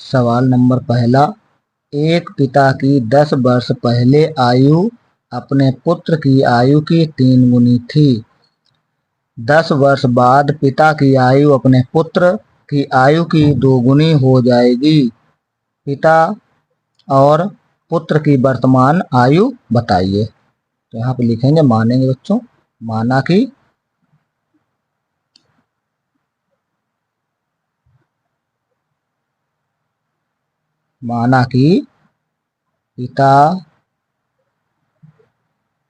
सवाल नंबर पहला, एक पिता की 10 वर्ष पहले आयु अपने पुत्र की आयु की 3 गुनी थी। 10 वर्ष बाद पिता की आयु अपने पुत्र की आयु की 2 गुनी हो जाएगी। पिता और पुत्र की वर्तमान आयु बताइए। तो यहाँ पे लिखेंगे, मानेंगे बच्चों, माना कि पिता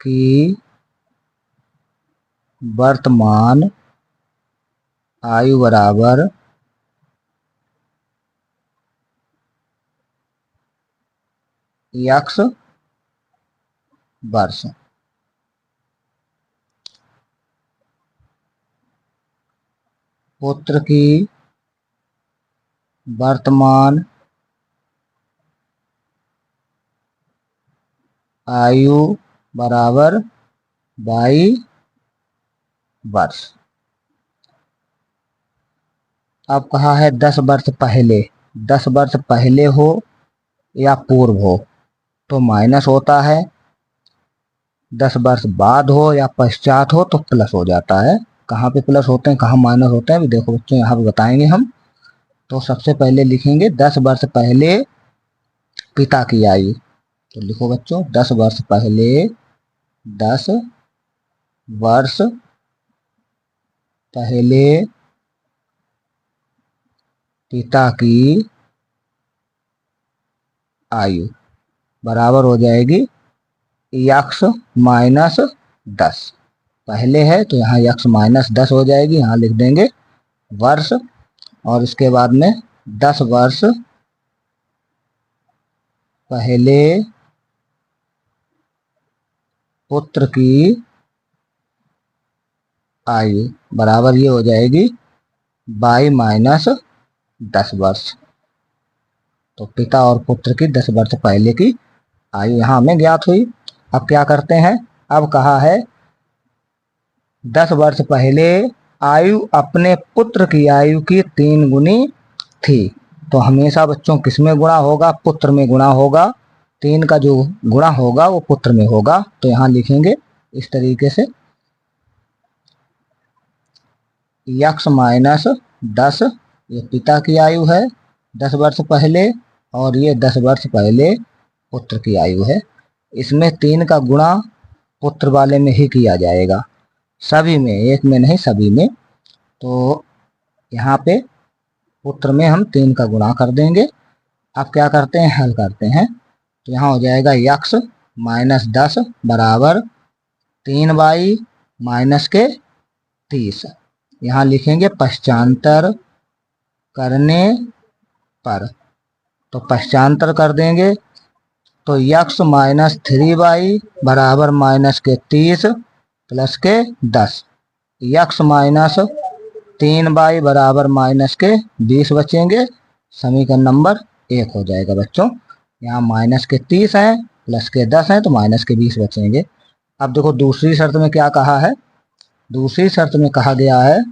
की वर्तमान आयु बराबर x वर्ष। पुत्र की वर्तमान आयु बराबर y वर्ष। अब कहा है 10 वर्ष पहले। 10 वर्ष पहले हो या पूर्व हो तो माइनस होता है, 10 वर्ष बाद हो या पश्चात हो तो प्लस हो जाता है। कहाँ पे प्लस होते हैं, कहाँ माइनस होते हैं, देखो बच्चों यहाँ पे बताएंगे हम। तो सबसे पहले लिखेंगे 10 वर्ष पहले पिता की आयु। तो लिखो बच्चों, 10 वर्ष पहले, 10 वर्ष पहले पिता की आयु बराबर हो जाएगी x माइनस 10। पहले है तो यहाँ x माइनस 10 हो जाएगी, यहाँ लिख देंगे वर्ष। और इसके बाद में 10 वर्ष पहले पुत्र की आयु बराबर ये हो जाएगी y माइनस 10 वर्ष। तो पिता और पुत्र की 10 वर्ष पहले की आयु यहाँ हमें ज्ञात हुई। अब क्या करते हैं, अब कहा है 10 वर्ष पहले आयु अपने पुत्र की आयु की 3 गुनी थी। तो हमेशा बच्चों किसमें गुणा होगा, पुत्र में गुणा होगा। 3 का जो गुणा होगा वो पुत्र में होगा। तो यहाँ लिखेंगे इस तरीके से, x माइनस 10 ये पिता की आयु है 10 वर्ष पहले, और ये 10 वर्ष पहले पुत्र की आयु है। इसमें 3 का गुणा पुत्र वाले में ही किया जाएगा, सभी में, एक में नहीं सभी में। तो यहाँ पे पुत्र में हम 3 का गुणा कर देंगे। अब क्या करते हैं, हल करते हैं। तो यहाँ हो जाएगा x माइनस 10 बराबर 3y माइनस के 30। यहाँ लिखेंगे पश्चांतर करने पर। तो पश्चांतर कर देंगे तो x माइनस 3y बराबर माइनस के 30 प्लस के 10। x माइनस 3y बराबर माइनस के 20 बचेंगे। समीकरण नंबर 1 हो जाएगा बच्चों। यहाँ माइनस के 30 है, प्लस के 10 है, तो माइनस के 20 बचेंगे। अब देखो दूसरी शर्त में क्या कहा है, दूसरी शर्त में कहा गया है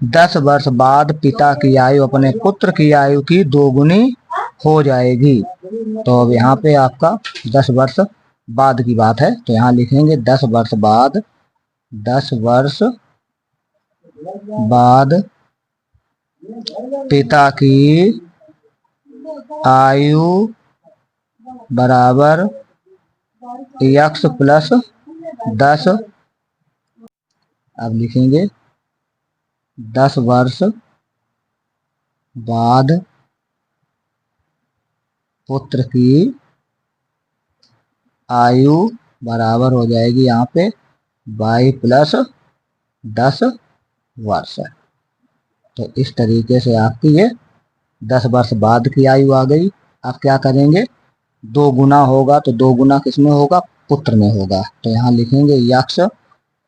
10 वर्ष बाद पिता की आयु अपने पुत्र की आयु की 2 गुनी हो जाएगी। तो अब यहाँ पे आपका 10 वर्ष बाद की बात है। तो यहाँ लिखेंगे 10 वर्ष बाद, 10 वर्ष बाद पिता की आयु बराबर x प्लस 10। अब लिखेंगे 10 वर्ष बाद पुत्र की आयु बराबर हो जाएगी यहाँ पे y प्लस 10 वर्ष। तो इस तरीके से आपकी ये 10 वर्ष बाद की आयु आ गई। अब क्या करेंगे, 2 गुना होगा तो 2 गुना किसमें होगा, पुत्र में होगा। तो यहाँ लिखेंगे x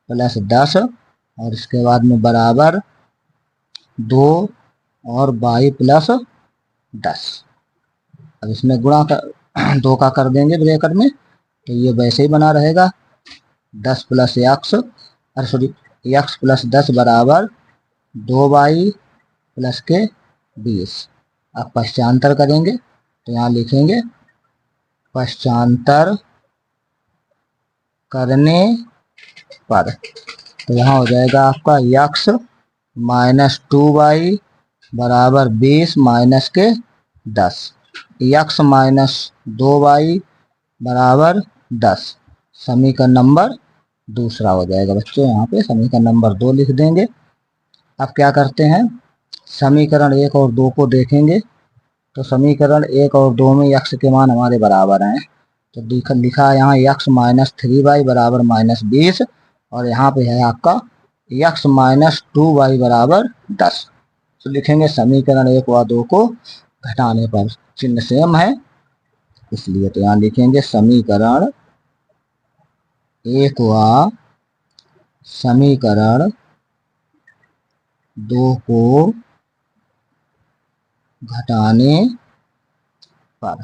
प्लस 10 और इसके बाद में बराबर 2 और y प्लस 10। अब इसमें गुणा कर 2 का कर देंगे ब्रैकेट में, तो ये वैसे ही बना रहेगा 10 प्लस x, अरे सॉरी x प्लस 10 बराबर 2y प्लस के 20। अब पश्चांतर करेंगे तो यहाँ लिखेंगे पश्चांतर करने पर, तो यहाँ हो जाएगा आपका यक्स माइनस 2y बराबर 20 माइनस के 10। यक्स माइनस 2y बराबर 10 समीकरण नंबर दूसरा हो जाएगा बच्चों। यहाँ पे समीकरण नंबर 2 लिख देंगे। अब क्या करते हैं, समीकरण 1 और 2 को देखेंगे तो समीकरण 1 और 2 में यक्स के मान हमारे बराबर हैं, तो लिखा है यहाँ यक्स माइनस 3y बराबर माइनस 20 और यहाँ पे है आपका यक्स माइनस 2y बराबर 10। तो लिखेंगे समीकरण 1 व 2 को घटाने पर, चिन्ह सेम है इसलिए, तो यहाँ लिखेंगे समीकरण 1 व समीकरण 2 को घटाने पर।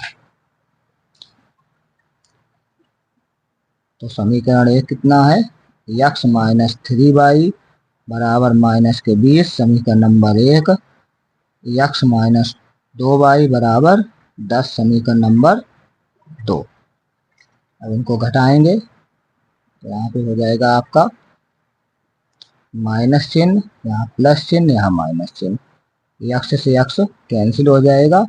तो समीकरण 1 कितना है, यक्स माइनस 3y बराबर माइनस के 20। समीकरण नंबर 1 यक्स माइनस 2y बराबर 10। समीकरण नंबर 2। अब इनको घटाएंगे तो यहाँ पे हो जाएगा आपका माइनस चिन्ह, यहाँ प्लस चिन्ह, यहाँ माइनस चिन्ह, यक्स से यक्स कैंसिल हो जाएगा।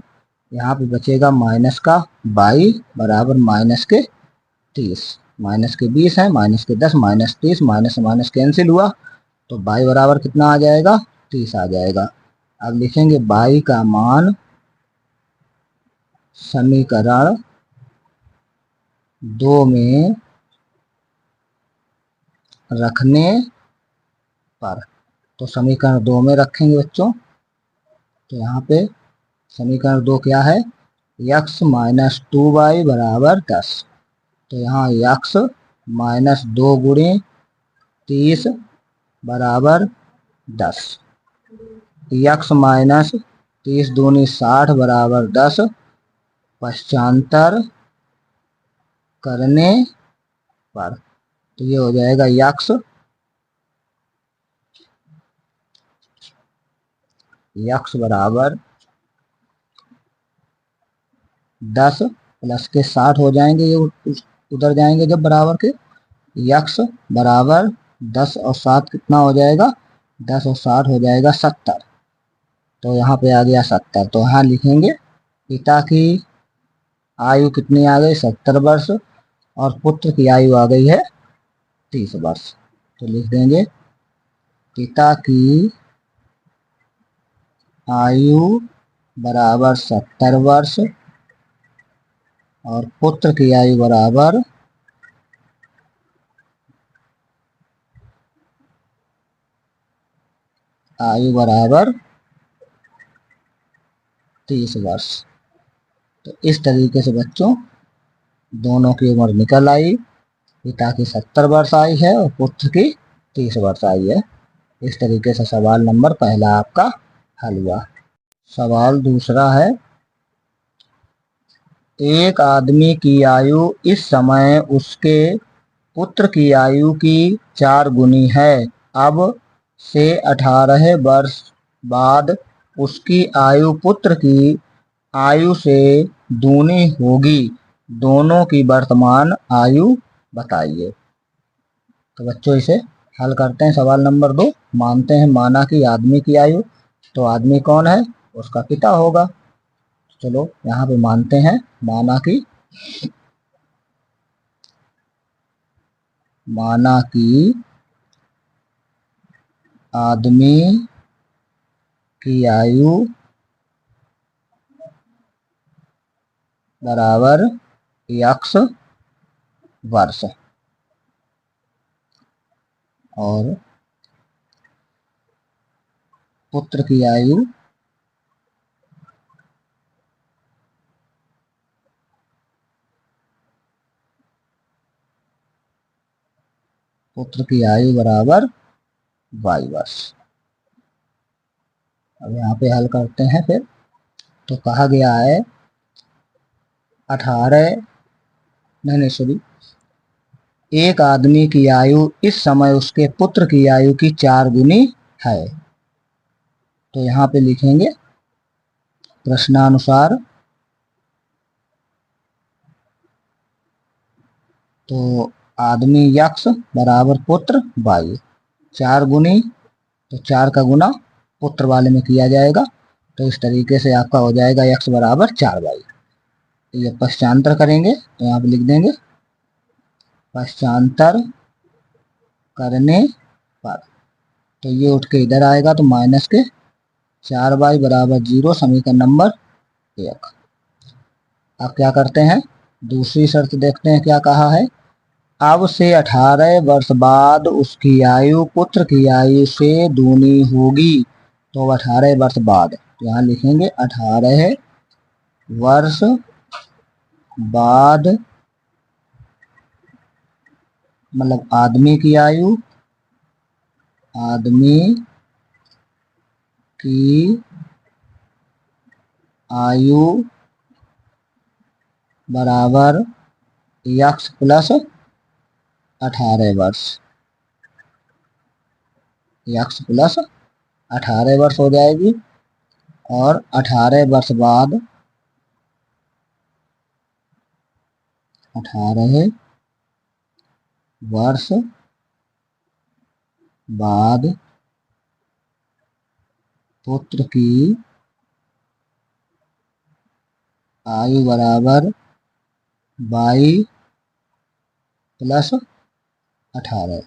यहाँ पे बचेगा माइनस का 22 बराबर माइनस के 30। माइनस के 20 है, माइनस के 10, माइनस 30, माइनस माइनस कैंसिल हुआ तो 22 बराबर कितना आ जाएगा, 30 आ जाएगा। अब लिखेंगे 22 का मान समीकरण 2 में रखने पर। तो समीकरण 2 में रखेंगे बच्चों, तो यहाँ पे समीकरण 2 क्या है, यक्स माइनस 2y बराबर 10। तो यहाँ यक्स माइनस 2 गुणे 30 बराबर 10। यक्स माइनस 30 दूनी 60 बराबर 10। पश्चांतर करने पर, तो ये हो जाएगा यक्स बराबर 10 प्लस के 60 हो जाएंगे, ये उधर जाएंगे जब बराबर के, यक्स बराबर 10 और 7 कितना हो जाएगा, 10 और 60 हो जाएगा 70। तो यहाँ पे आ गया 70। तो यहाँ लिखेंगे पिता की आयु कितनी आ गई, 70 वर्ष और पुत्र की आयु आ गई है 30 वर्ष। तो लिख देंगे पिता की आयु बराबर 70 वर्ष और पुत्र की आयु बराबर 30 वर्ष। तो इस तरीके से बच्चों दोनों की उम्र निकल आई, पिता की 70 वर्ष आई है और पुत्र की 30 वर्ष आई है। इस तरीके से सवाल नंबर पहला आपका हल हुआ। सवाल दूसरा है, एक आदमी की आयु इस समय उसके पुत्र की आयु की 4 गुनी है। अब से 18 वर्ष बाद उसकी आयु पुत्र की आयु से दूनी होगी। दोनों की वर्तमान आयु बताइए। तो बच्चों इसे हल करते हैं। सवाल नंबर 2, मानते हैं माना कि आदमी की आयु, तो आदमी कौन है, उसका पिता होगा। चलो यहाँ पे मानते हैं माना कि आदमी की आयु बराबर यक्स वर्ष और पुत्र की आयु बराबर y वर्ष। अब यहाँ पे हल करते हैं फिर। तो कहा गया है 18 नहीं सॉरी, एक आदमी की आयु इस समय उसके पुत्र की आयु की 4 गुनी है। तो यहाँ पे लिखेंगे प्रश्नानुसार। तो आदमी यक्ष बराबर पुत्र बाई, 4 गुनी, तो 4 का गुना पुत्र वाले में किया जाएगा। तो इस तरीके से आपका हो जाएगा यक्ष बराबर 4 बाई। ये पश्चांतर करेंगे तो यहाँ पे लिख देंगे पश्चांतर करने पर, तो ये उठ के इधर आएगा तो माइनस के 4 बाई बराबर 0, समीकरण नंबर 1। अब क्या करते हैं, दूसरी शर्त देखते हैं क्या कहा है। अब से 18 वर्ष बाद उसकी आयु पुत्र की आयु से दूनी होगी। तो 18 वर्ष बाद, तो यहाँ लिखेंगे 18 वर्ष बाद, मतलब आदमी की आयु, आदमी की आयु बराबर यक्ष प्लस 18 वर्ष, यक्ष प्लस 18 वर्ष हो जाएगी। और 18 वर्ष बाद, 18 वर्ष बाद पुत्र की आयु बराबर 22 प्लस 18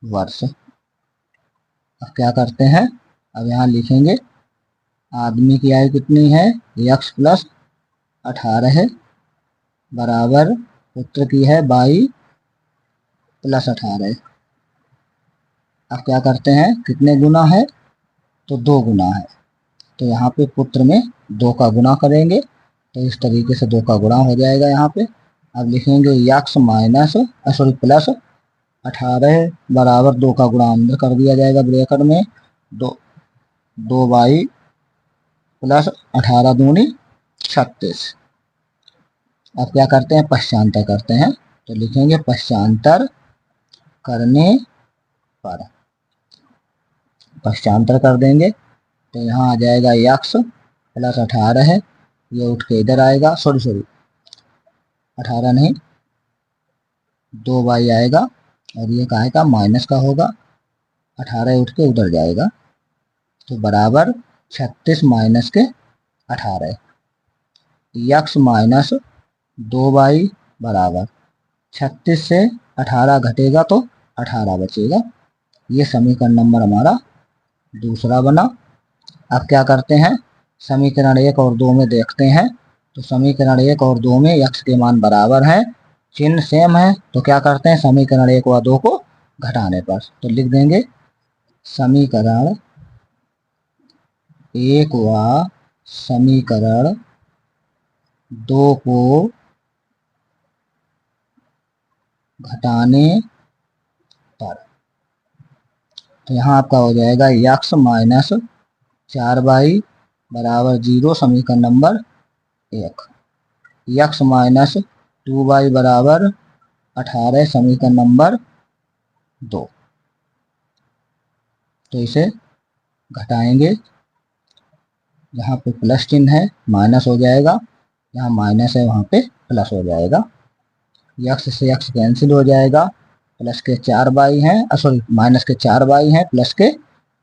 वर्ष। अब क्या करते हैं, अब यहाँ लिखेंगे आदमी की आयु कितनी है, यक्ष प्लस 18 बराबर पुत्र की है 22 प्लस 18। अब क्या करते हैं, कितने गुना है, तो 2 गुना है। तो यहाँ पे पुत्र में 2 का गुना करेंगे, तो इस तरीके से 2 का गुणा हो जाएगा यहाँ पे। अब लिखेंगे यक्ष माइनस प्लस 18 बराबर 2 का गुणा अंदर कर दिया जाएगा ब्रैकेट में, 2 बाई प्लस 18 दूनी 36। अब क्या करते हैं, पश्चांतर करते हैं, तो लिखेंगे पश्चांतर करने पर, पश्चांतर कर देंगे तो यहाँ आ जाएगा यक्ष प्लस 18, ये उठ के इधर आएगा, सॉरी 18 नहीं 2 बाई आएगा, और ये काहे का माइनस का होगा, 18 उठ के उधर जाएगा, तो बराबर 36 माइनस के 18, यक्ष माइनस 2 बाई बराबर 36 से 18 घटेगा तो 18 बचेगा। ये समीकरण नंबर हमारा दूसरा बना। अब क्या करते हैं, समीकरण 1 और 2 में देखते हैं। तो समीकरण 1 और 2 में यक्ष के मान बराबर हैं, चिन्ह सेम है, तो क्या करते हैं, समीकरण 1 व 2 को घटाने पर, तो लिख देंगे समीकरण 1 व समीकरण 2 को घटाने पर, तो यहाँ आपका हो जाएगा यक्ष माइनस 4 बाई बराबर 0, समीकरण नंबर 1, यक्ष माइनस 2 बाई बराबर 18, समीकरण नंबर 2। तो इसे घटाएंगे, यहाँ पे प्लस चिन्ह है माइनस हो जाएगा, यहाँ माइनस है वहाँ पे प्लस हो जाएगा, यक्ष से यक्ष कैंसिल हो जाएगा, प्लस के 4 बाई हैं, सॉरी माइनस के 4 बाई हैं, प्लस के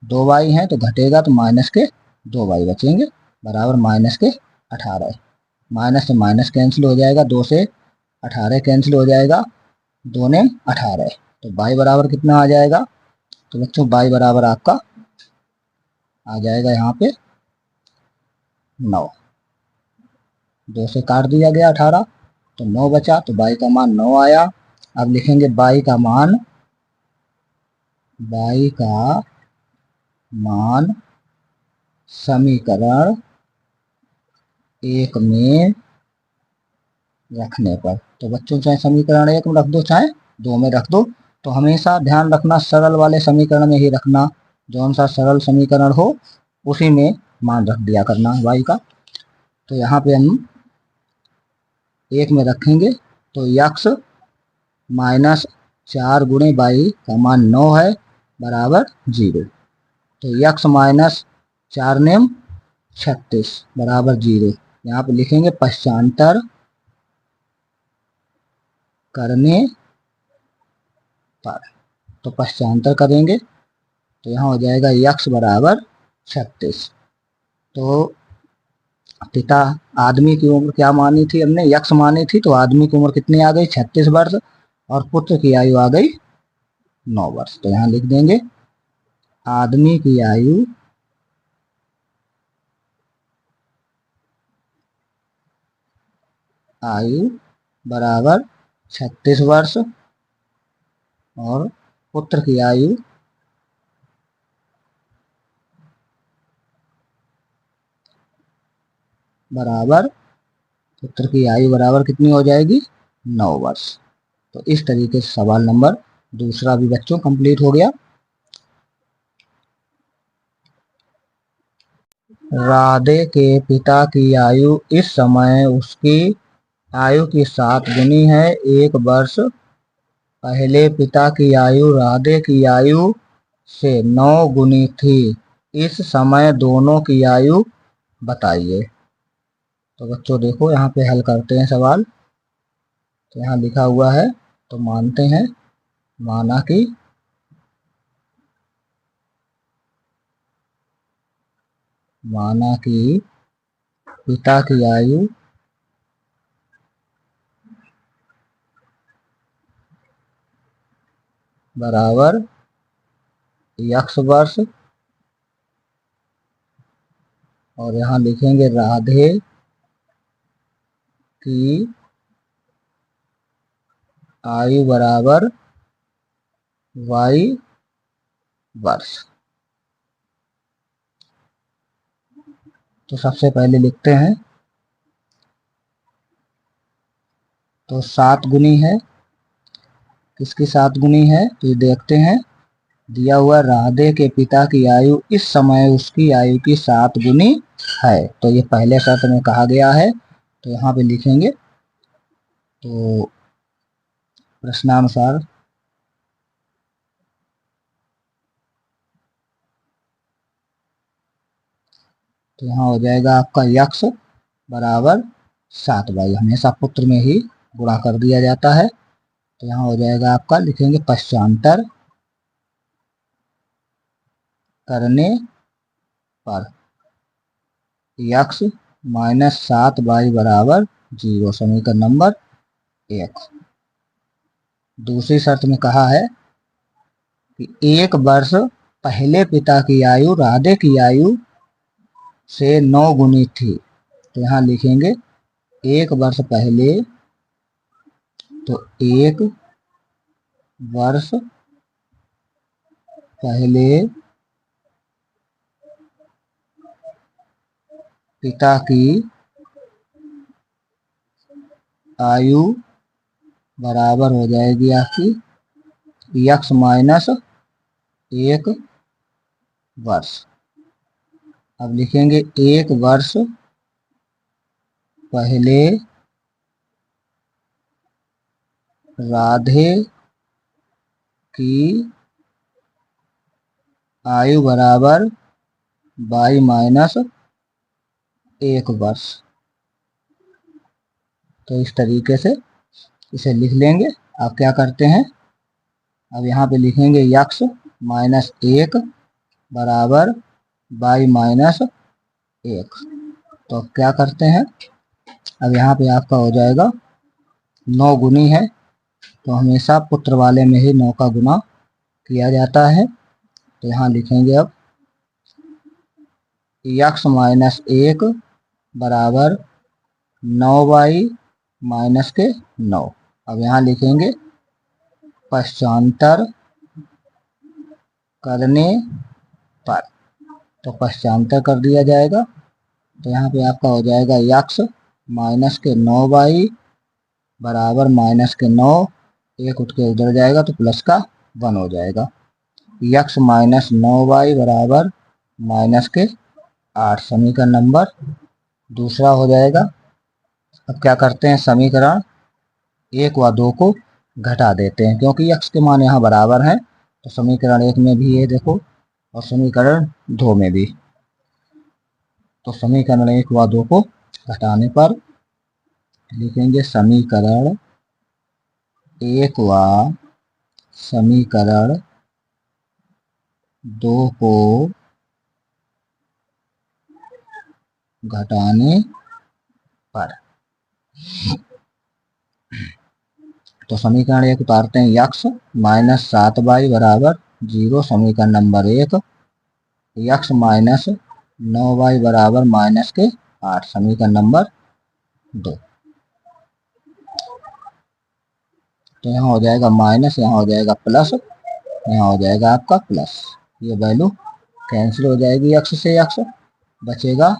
2 बाई हैं, तो घटेगा तो माइनस के 2 बाई बचेंगे, बराबर माइनस के 18, माइनस से माइनस कैंसिल हो जाएगा, 2 से 18 कैंसिल हो जाएगा, 2 ने 18, तो बाई बराबर कितना आ जाएगा, तो बच्चों बाई बराबर आपका आ जाएगा यहाँ पे 9, 2 से काट दिया गया 18, तो 9 बचा, तो बाई का मान 9 आया। अब लिखेंगे बाई का मान समीकरण 1 में रखने पर, तो बच्चों चाहे समीकरण 1 में रख दो चाहे 2 में रख दो, तो हमेशा ध्यान रखना सरल वाले समीकरण में ही रखना, जो सा सरल समीकरण हो उसी में मान रख दिया करना बाई का। तो यहाँ पे हम 1 में रखेंगे, तो यक्ष माइनस 4 गुणे बाई का मान 9 है बराबर 0, तो यक्ष माइनस 4 नेम 36 बराबर 0। यहाँ पे लिखेंगे पश्चांतर करने पर। तो पश्चांतर करेंगे तो यहाँ हो जाएगा यक्स बराबर 36। तो पिता आदमी की उम्र क्या मानी थी हमने, यक्स मानी थी, तो आदमी की उम्र कितनी आ गई 36 वर्ष और पुत्र की आयु आ गई 9 वर्ष। तो यहाँ लिख देंगे आदमी की आयु बराबर 36 वर्ष और पुत्र की आयु बराबर, पुत्र की आयु बराबर कितनी हो जाएगी 9 वर्ष। तो इस तरीके से सवाल नंबर दूसरा भी बच्चों कंप्लीट हो गया। राधे के पिता की आयु इस समय उसकी आयु की 7 गुनी है। 1 वर्ष पहले पिता की आयु राधे की आयु से 9 गुनी थी। इस समय दोनों की आयु बताइए। तो बच्चों देखो यहाँ पे हल करते हैं सवाल। तो यहाँ लिखा हुआ है तो मानते हैं, माना कि पिता की आयु बराबर यक्स वर्ष और यहाँ लिखेंगे राधे की आयु बराबर वाई वर्ष। तो सबसे पहले लिखते हैं तो 7 गुनी है। किसकी 7 गुनी है तो ये देखते हैं, दिया हुआ राधे के पिता की आयु इस समय उसकी आयु की 7 गुनी है। तो ये पहले शर्त में कहा गया है। तो यहाँ पे लिखेंगे तो प्रश्नानुसार तो यहाँ हो जाएगा आपका यक्स बराबर 7 बाई, हमेशा पुत्र में ही गुणा कर दिया जाता है। तो यहाँ हो जाएगा आपका, लिखेंगे पश्चांतर करने पर यक्स माइनस 7 बाई बराबर 0, समीकरण नंबर 1। दूसरी शर्त में कहा है कि 1 वर्ष पहले पिता की आयु राधे की आयु से 9 गुनी थी। तो यहाँ लिखेंगे 1 वर्ष पहले, तो 1 वर्ष पहले पिता की आयु बराबर हो जाएगी आपकी यक्स माइनस 1 वर्ष। अब लिखेंगे 1 वर्ष पहले राधे की आयु बराबर बाई माइनस 1 वर्ष। तो इस तरीके से इसे लिख लेंगे। अब क्या करते हैं, अब यहाँ पे लिखेंगे यक्स माइनस 1 बराबर बाई माइनस 1। तो क्या करते हैं, अब यहाँ पे आपका हो जाएगा 9 गुनी है, तो हमेशा पुत्र वाले में ही 9 का गुना किया जाता है। तो यहाँ लिखेंगे अब यक्स माइनस 1 बराबर 9 बाई माइनस के 9। अब यहाँ लिखेंगे पश्चांतर करने पर, तो पश्चांतर कर दिया जाएगा। तो यहाँ पे आपका हो जाएगा यक्स माइनस के 9 बाई बराबर माइनस के 9, 1 उठ के उधर जाएगा तो प्लस का 1 हो जाएगा। यक्स माइनस 9 बाई बराबर माइनस के 8, समीकरण नंबर दूसरा हो जाएगा। अब क्या करते हैं, समीकरण 1 व 2 को घटा देते हैं, क्योंकि यक्स के मान यहाँ बराबर हैं। तो समीकरण 1 में भी ये देखो और समीकरण 2 में भी। तो समीकरण 1 व 2 को घटाने पर लिखेंगे समीकरण 1 व समीकरण 2 को घटाने पर। तो समीकरण 1 उतारते हैं, यक्स माइनस 7y बराबर 0 समीकरण नंबर 1, यक्स माइनस 9y बराबर माइनस के 8 समीकरण नंबर 2। तो यहाँ हो जाएगा माइनस, यहाँ हो जाएगा प्लस, यहाँ हो जाएगा आपका प्लस, ये वैल्यू कैंसिल हो जाएगी, यक्स से यक्स बचेगा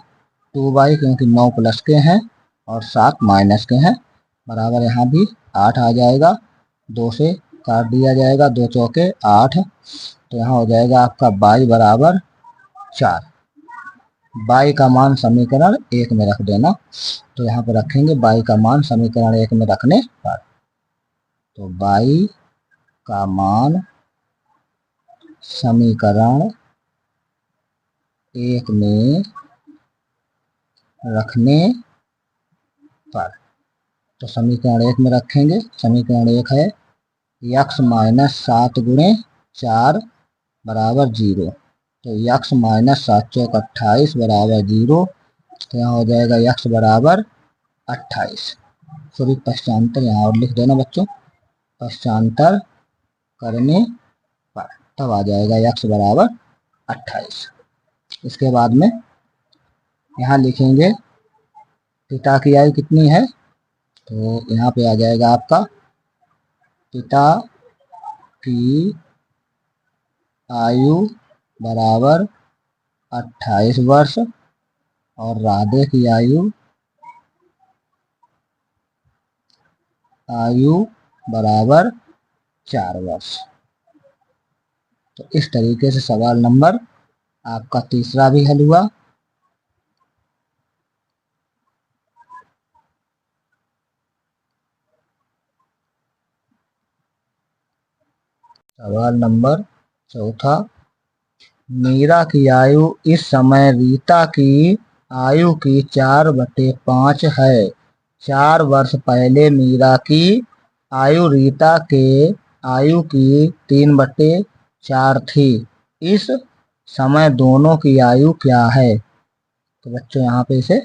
2y क्योंकि 9 प्लस के हैं और 7 माइनस के हैं, बराबर यहाँ भी 8 आ जाएगा, 2 से काट दिया जाएगा, 2 चौके 8। तो यहाँ हो जाएगा आपका y बराबर 4। y का मान समीकरण 1 में रख देना। तो यहाँ पर रखेंगे y का मान समीकरण 1 में रखने पर, तो y का मान समीकरण 1 में रखने पर, तो समीकरण 1 में रखेंगे, समीकरण 1 है यक्स माइनस 7 गुणे 4 बराबर 0, तो यक्स माइनस 7 चौक 28 बराबर 0। तो यहाँ हो जाएगा यक्स बराबर 28, सॉरी पश्चांतर यहाँ और लिख देना बच्चों, पश्चांतर करने पर तब आ जाएगा यक्स बराबर 28। इसके बाद में यहाँ लिखेंगे पिता की आयु कितनी है, तो यहाँ पे आ जाएगा आपका पिता की आयु बराबर 28 वर्ष और राधे की आयु बराबर 4 वर्ष। तो इस तरीके से सवाल नंबर आपका तीसरा भी हल हुआ। सवाल नंबर चौथा, मीरा की आयु इस समय रीता की आयु की 4/5 है। 4 वर्ष पहले मीरा की आयु रीता के आयु की 3/4 थी। इस समय दोनों की आयु क्या है। तो बच्चों यहाँ पे इसे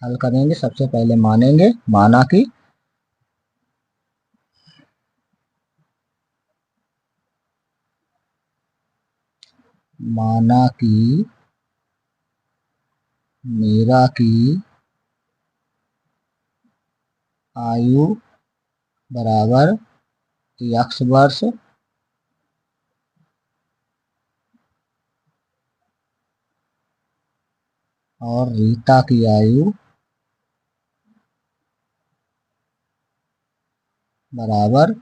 हल करेंगे। सबसे पहले मानेंगे, माना कि मीरा की आयु बराबर यक्स वर्ष और रीता की आयु बराबर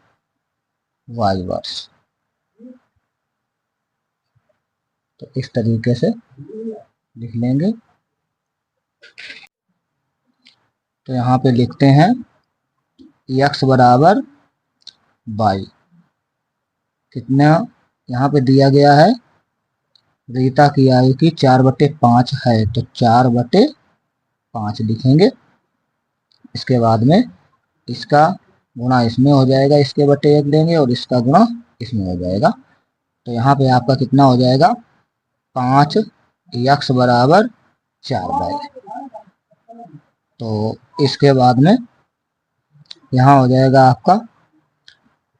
वाई वर्ष। तो इस तरीके से लिख लेंगे। तो यहाँ पे लिखते हैं x बराबर वाई, कितना यहाँ पे दिया गया है, रीता की आयु की 4/5 है, तो 4/5 लिखेंगे। इसके बाद में इसका गुणा इसमें हो जाएगा, इसके बटे 1 देंगे और इसका गुणा इसमें हो जाएगा। तो यहाँ पे आपका कितना हो जाएगा, 5 x बराबर 4y। तो इसके बाद में यहाँ हो जाएगा आपका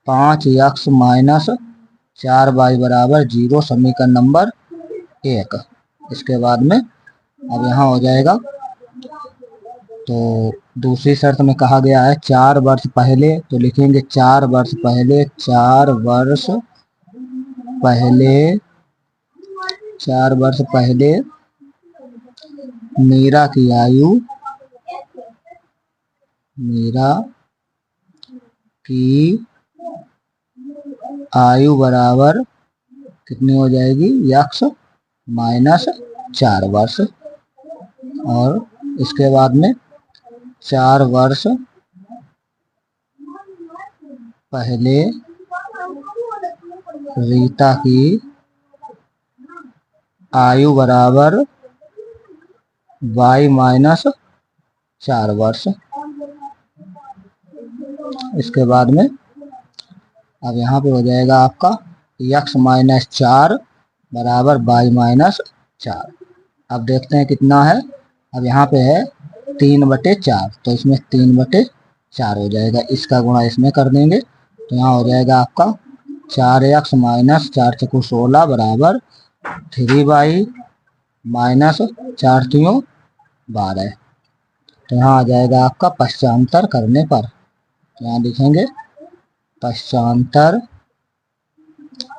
5x माइनस 4y बराबर 0 समीकरण नंबर 1। इसके बाद में अब यहाँ हो जाएगा, तो दूसरी शर्त में कहा गया है 4 वर्ष पहले, तो लिखेंगे 4 वर्ष पहले, 4 वर्ष पहले मीरा की आयु बराबर कितनी हो जाएगी, यक्स माइनस 4 वर्ष। और इसके बाद में 4 वर्ष पहले रीता की आयु बराबर y माइनस 4 वर्ष। इसके बाद में अब यहाँ पे हो जाएगा आपका x माइनस 4 बराबर y माइनस 4। अब देखते हैं कितना है। अब यहाँ पे है 3/4, तो इसमें 3/4 हो जाएगा। इसका गुणा इसमें कर देंगे तो यहाँ हो जाएगा आपका 4x माइनस 4 चौको 16 बराबर 3y माइनस 4 तियों 12। तो यहाँ आ जाएगा आपका पश्चांतर करने पर। तो यहाँ लिखेंगे पश्चांतर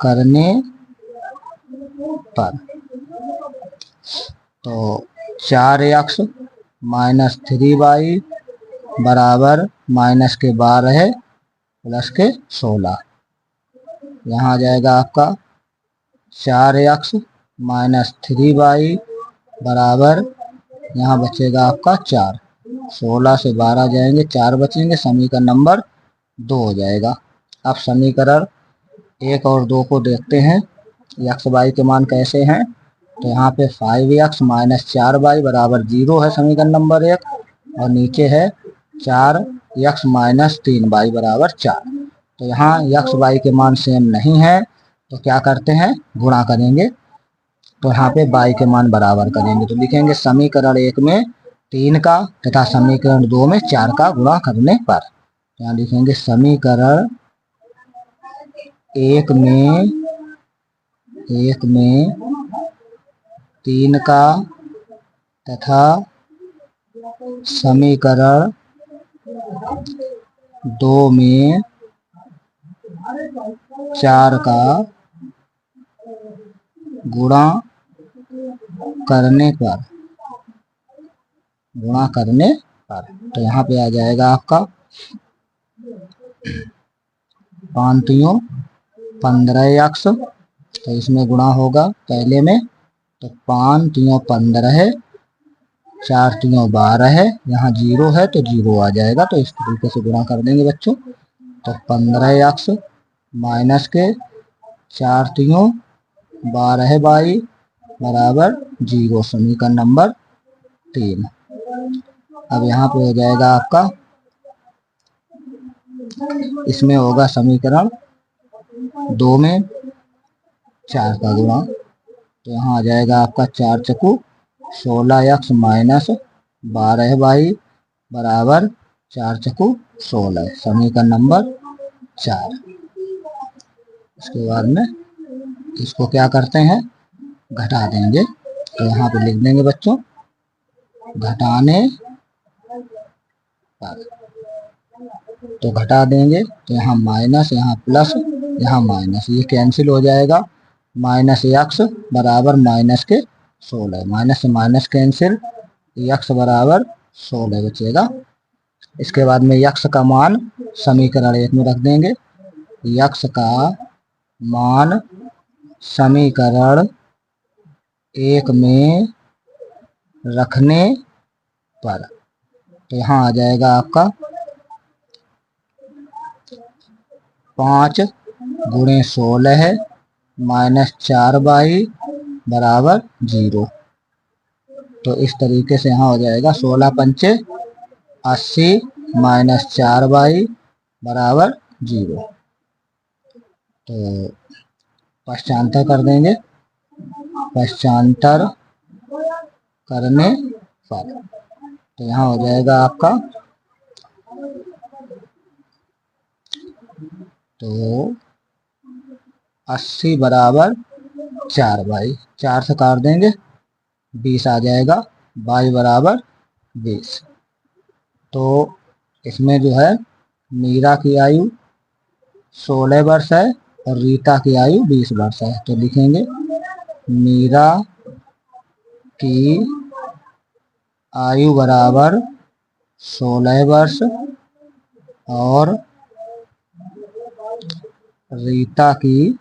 करने पर। तो 4x माइनस 3y बराबर माइनस के 12 प्लस के 16। यहाँ आ जाएगा आपका 4x माइनस 3y बराबर, यहाँ बचेगा आपका 4। 16 से 12 जाएंगे, 4 बचेंगे, समीकरण नंबर 2 हो जाएगा। अब समीकरण 1 और 2 को देखते हैं x y के मान कैसे हैं। तो यहाँ पे 5x माइनस 4y बराबर 0 है समीकरण नंबर 1, और नीचे है 4x माइनस 3y बराबर 4। तो यहाँ x y के मान सेम नहीं है तो क्या करते हैं, गुणा करेंगे। तो यहाँ पे y के मान बराबर करेंगे तो लिखेंगे समीकरण 1 में 3 का तथा समीकरण 2 में 4 का गुणा करने पर। यहाँ लिखेंगे समीकरण 1 में 3 का तथा समीकरण 2 में 4 का गुणा करने पर। तो यहाँ पे आ जाएगा आपका 5 तियों 15x। तो इसमें गुणा होगा पहले में, तो 5 तियों 15 है, 4 तियों 12 है, यहाँ 0 है तो 0 आ जाएगा। तो इस तरीके से गुणा कर देंगे बच्चों। तो 15x माइनस के 4 तियों 12 y बराबर 0, समीकरण नंबर 3। अब यहाँ पे हो जाएगा आपका, इसमें होगा समीकरण 2 में 4 का गुणा। तो यहाँ आ जाएगा आपका 4 चौको 16x माइनस 12y बराबर 4 चौको 16, समीकरण नंबर 4। इसके बाद में इसको क्या करते हैं, घटा देंगे। तो यहाँ पे लिख देंगे बच्चों घटाने पर। तो घटा देंगे तो यहाँ माइनस, यहाँ प्लस, यहाँ माइनस, ये कैंसिल हो जाएगा। माइनस x बराबर माइनस के 16, माइनस से माइनस कैंसिल, x बराबर 16 बचेगा। इसके बाद में x का मान समीकरण 1 में रख देंगे। x का मान समीकरण 1 में रखने पर। तो यहाँ आ जाएगा आपका 5 गुणे 16 है माइनस 4y बराबर 0। तो इस तरीके से यहाँ हो जाएगा 16 पंचे 80 माइनस 4y बराबर 0। तो पश्चांतर कर देंगे, पश्चांतर करने पर। तो यहाँ हो जाएगा आपका, तो 80 बराबर 4y, 4 से काट देंगे 20 आ जाएगा, y बराबर 20। तो इसमें जो है मीरा की आयु 16 वर्ष है और रीता की आयु 20 वर्ष है। तो लिखेंगे मीरा की आयु बराबर 16 वर्ष और रीता की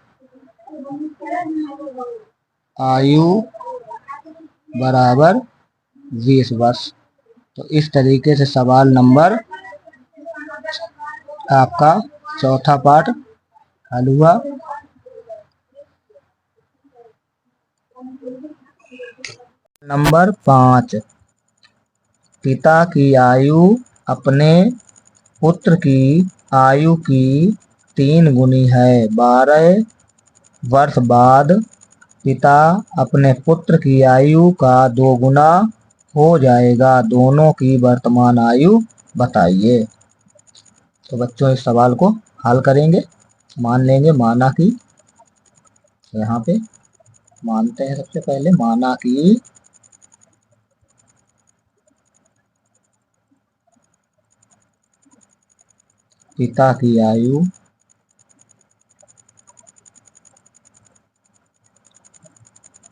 आयु बराबर 20 वर्ष। तो इस तरीके से सवाल नंबर आपका चौथा पार्ट हल हुआ। नंबर 5, पिता की आयु अपने पुत्र की आयु की 3 गुनी है। 12 वर्ष बाद पिता अपने पुत्र की आयु का 2 गुना हो जाएगा। दोनों की वर्तमान आयु बताइए। तो बच्चों इस सवाल को हल करेंगे। मान लेंगे माना कि, यहाँ पे मानते हैं सबसे पहले, माना कि पिता की आयु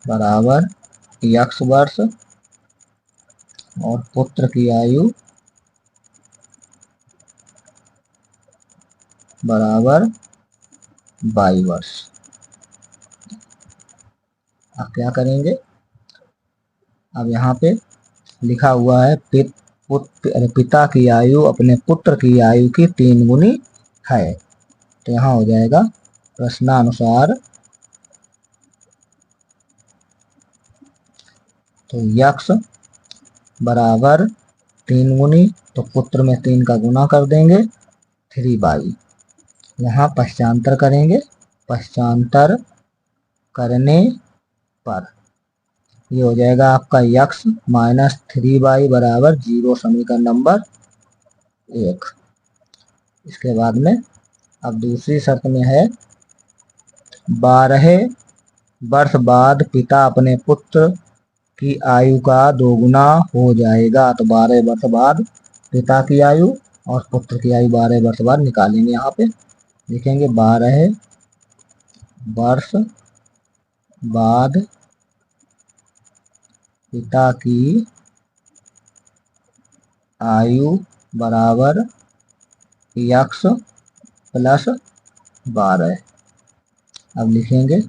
बराबर x वर्ष और पुत्र की आयु बराबर y वर्ष। अब क्या करेंगे, अब यहाँ पे लिखा हुआ है पिता की आयु अपने पुत्र की आयु की 3 गुनी है। तो यहाँ हो जाएगा प्रश्नानुसार, तो x बराबर 3 गुनी, तो पुत्र में 3 का गुना कर देंगे 3y। यहाँ पश्चांतर करेंगे, पश्चांतर करने पर ये हो जाएगा आपका x माइनस 3y बराबर 0, समीकरण नंबर 1। इसके बाद में अब दूसरी शर्त में है 12 वर्ष बाद पिता अपने पुत्र की आयु का 2 गुना हो जाएगा। तो 12 वर्ष बाद पिता की आयु और पुत्र की आयु 12 वर्ष बाद निकालेंगे। यहाँ पे लिखेंगे 12 वर्ष बाद पिता की आयु बराबर x प्लस 12। अब लिखेंगे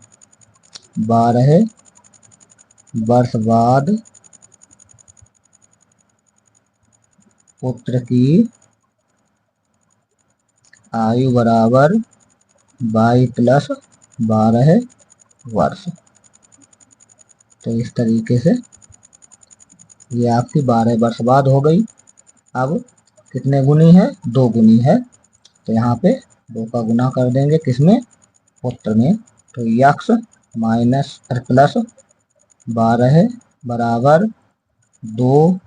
12 वर्ष बाद पुत्र की आयु बराबर y प्लस 12 वर्ष। तो इस तरीके से ये आपकी 12 वर्ष बाद हो गई। अब कितने गुनी है, 2 गुनी है, तो यहाँ पे 2 का गुना कर देंगे किसमें, पुत्र में। तो x माइनस प्लस 12 बराबर 2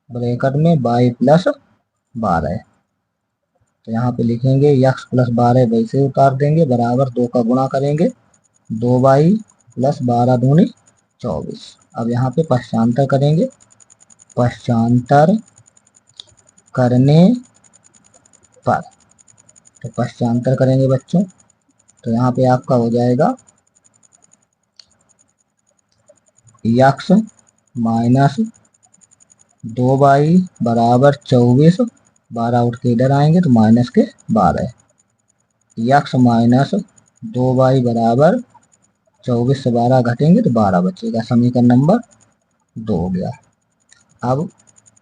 ब्रैकेट में y प्लस 12। तो यहाँ पे लिखेंगे x प्लस 12 वैसे उतार देंगे, बराबर 2 का गुणा करेंगे 2y प्लस 12 दूनी 24। अब यहाँ पे पश्चांतर करेंगे, पश्चांतर करने पर, तो पश्चांतर करेंगे बच्चों, तो यहाँ पे आपका हो जाएगा x माइनस 2y बराबर 24, 12 उठ के इधर आएंगे तो माइनस के 12। x माइनस 2y बराबर 24 से 12 घटेंगे तो 12 बचेगा, समीकरण नंबर 2 हो गया। अब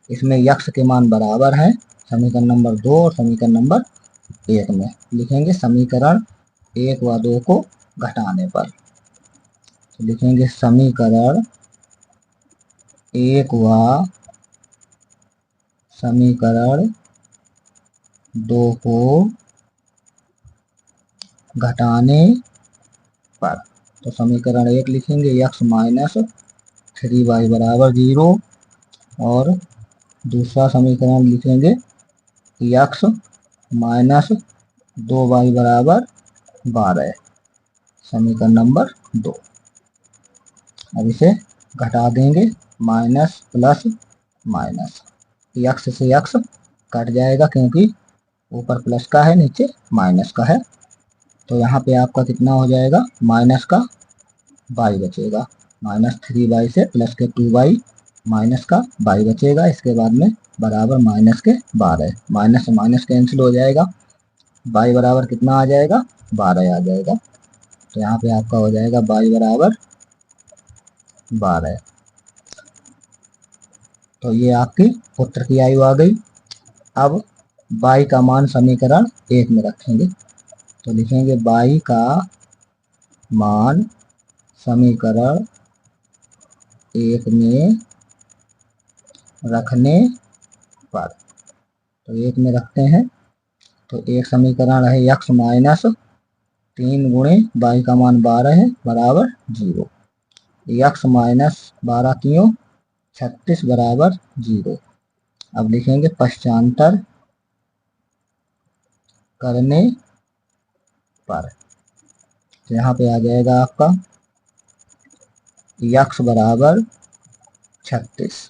इसमें x के मान बराबर हैं समीकरण नंबर 2 और समीकरण नंबर 1 में। लिखेंगे समीकरण 1 व 2 को घटाने पर, तो लिखेंगे समीकरण 1 व समीकरण 2 को घटाने पर, तो समीकरण 1 लिखेंगे x माइनस 3y बराबर 0 और दूसरा समीकरण लिखेंगे x माइनस 2y बराबर 12, समीकरण नंबर 2। अब इसे घटा देंगे, माइनस प्लस माइनस, x से x कट जाएगा क्योंकि ऊपर प्लस का है नीचे माइनस का है। तो यहाँ पे आपका कितना हो जाएगा, माइनस का y बचेगा, माइनस 3y से प्लस के 2y माइनस का y बचेगा। इसके बाद में बराबर माइनस के 12, माइनस से माइनस कैंसिल हो जाएगा, y बराबर कितना आ जाएगा, 12 आ जाएगा। तो यहाँ पे आपका हो जाएगा y बराबर 12। तो ये आपकी पुत्र की आयु आ गई। अब y का मान समीकरण 1 में रखेंगे, तो लिखेंगे y का मान समीकरण 1 में रखने पर। तो एक में रखते हैं, तो एक समीकरण है x माइनस 3 गुणे y का मान 12 है बराबर 0। x माइनस 12 क्यों 36 बराबर 0। अब लिखेंगे पश्चांतर करने पर। तो यहाँ पे आ जाएगा आपका x बराबर 36।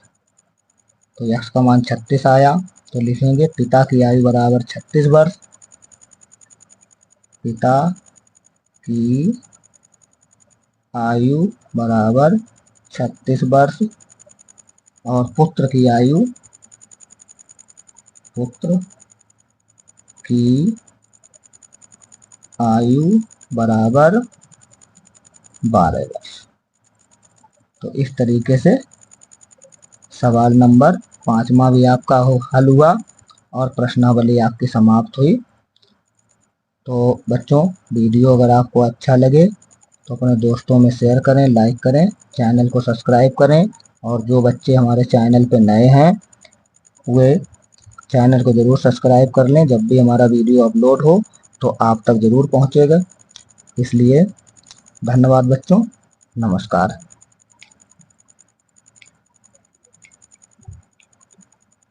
तो x का मान 36 आया, तो लिखेंगे पिता की आयु बराबर 36 वर्ष। पिता की आयु बराबर 36 वर्ष और पुत्र की आयु बराबर 12 वर्ष। तो इस तरीके से सवाल नंबर 5वां भी आपका हल हुआ और प्रश्नावली आपकी समाप्त हुई। तो बच्चों, वीडियो अगर आपको अच्छा लगे तो अपने दोस्तों में शेयर करें, लाइक करें, चैनल को सब्सक्राइब करें। और जो बच्चे हमारे चैनल पे नए हैं वे चैनल को ज़रूर सब्सक्राइब कर लें। जब भी हमारा वीडियो अपलोड हो तो आप तक ज़रूर पहुंचेगा। इसलिए धन्यवाद बच्चों, नमस्कार।